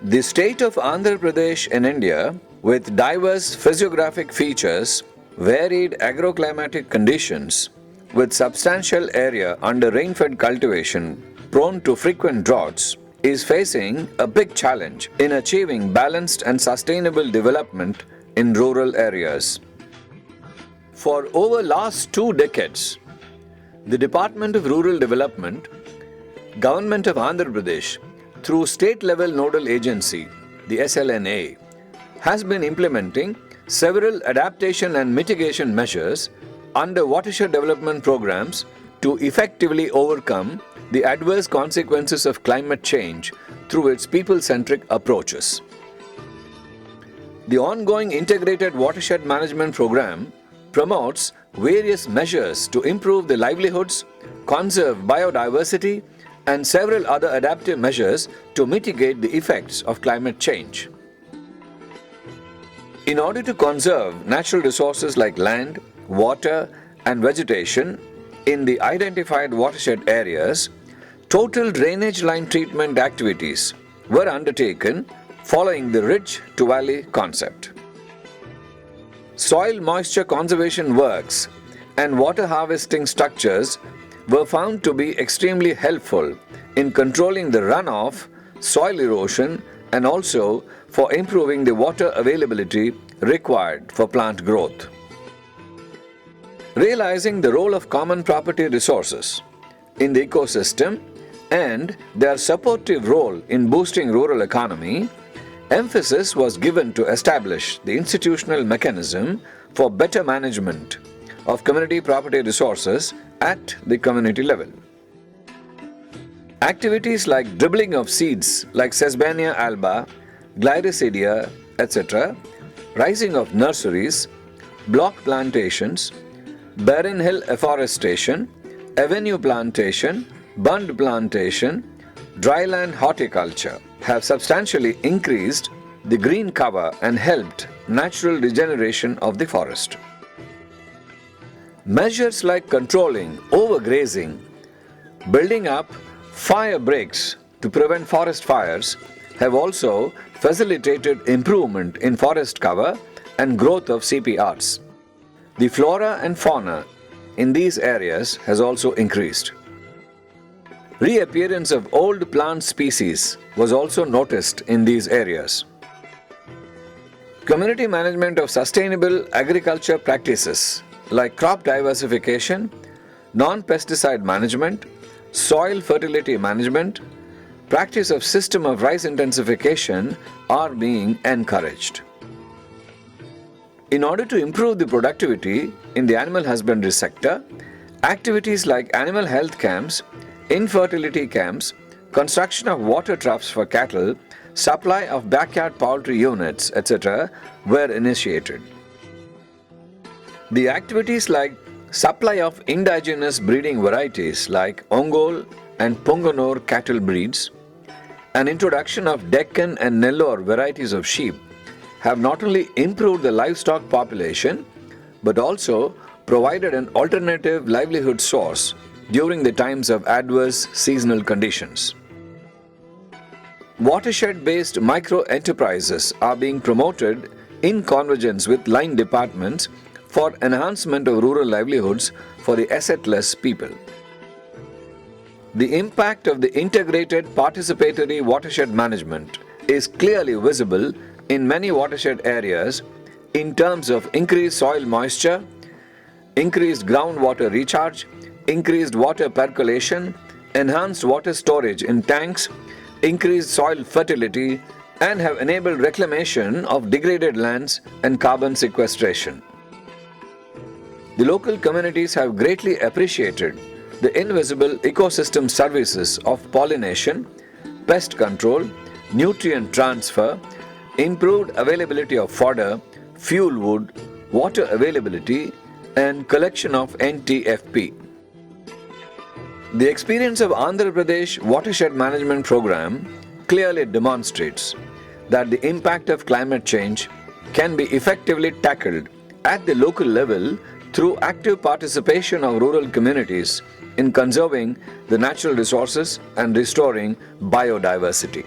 The state of Andhra Pradesh in India, with diverse physiographic features, varied agroclimatic conditions, with substantial area under rain-fed cultivation prone to frequent droughts, is facing a big challenge in achieving balanced and sustainable development in rural areas. For over last 2 decades, the Department of Rural Development, Government of Andhra Pradesh, through state-level nodal agency, the SLNA, has been implementing several adaptation and mitigation measures under watershed development programs to effectively overcome the adverse consequences of climate change through its people-centric approaches. The ongoing integrated watershed management program promotes various measures to improve the livelihoods, conserve biodiversity, and several other adaptive measures to mitigate the effects of climate change. In order to conserve natural resources like land, water, and vegetation in the identified watershed areas, total drainage line treatment activities were undertaken following the ridge to valley concept. Soil moisture conservation works and water harvesting structures were found to be extremely helpful in controlling the runoff, soil erosion, and also for improving the water availability required for plant growth. Realizing the role of common property resources in the ecosystem and their supportive role in boosting rural economy, emphasis was given to establish the institutional mechanism for better management of community property resources at the community level. Activities like dribbling of seeds like Sesbania alba, Gliricidia, etc., rising of nurseries, block plantations, barren hill afforestation, avenue plantation, bund plantation, dryland horticulture have substantially increased the green cover and helped natural regeneration of the forest. Measures like controlling overgrazing, building up fire breaks to prevent forest fires have also facilitated improvement in forest cover and growth of CPRs. The flora and fauna in these areas has also increased. Reappearance of old plant species was also noticed in these areas. Community management of sustainable agriculture practices like crop diversification, non-pesticide management, soil fertility management, practice of system of rice intensification are being encouraged. In order to improve the productivity in the animal husbandry sector, activities like animal health camps, infertility camps, construction of water troughs for cattle, supply of backyard poultry units, etc. were initiated. The activities like supply of indigenous breeding varieties like Ongole and Punganore cattle breeds, and introduction of Deccan and Nellore varieties of sheep have not only improved the livestock population but also provided an alternative livelihood source during the times of adverse seasonal conditions. Watershed-based micro-enterprises are being promoted in convergence with line departments for enhancement of rural livelihoods for the assetless people. The impact of the integrated participatory watershed management is clearly visible in many watershed areas in terms of increased soil moisture, increased groundwater recharge, increased water percolation, enhanced water storage in tanks, increased soil fertility, and have enabled reclamation of degraded lands and carbon sequestration. The local communities have greatly appreciated the invisible ecosystem services of pollination, pest control, nutrient transfer, improved availability of fodder, fuel wood, water availability, and collection of NTFP. The experience of Andhra Pradesh Watershed Management Program clearly demonstrates that the impact of climate change can be effectively tackled at the local level through active participation of rural communities in conserving the natural resources and restoring biodiversity.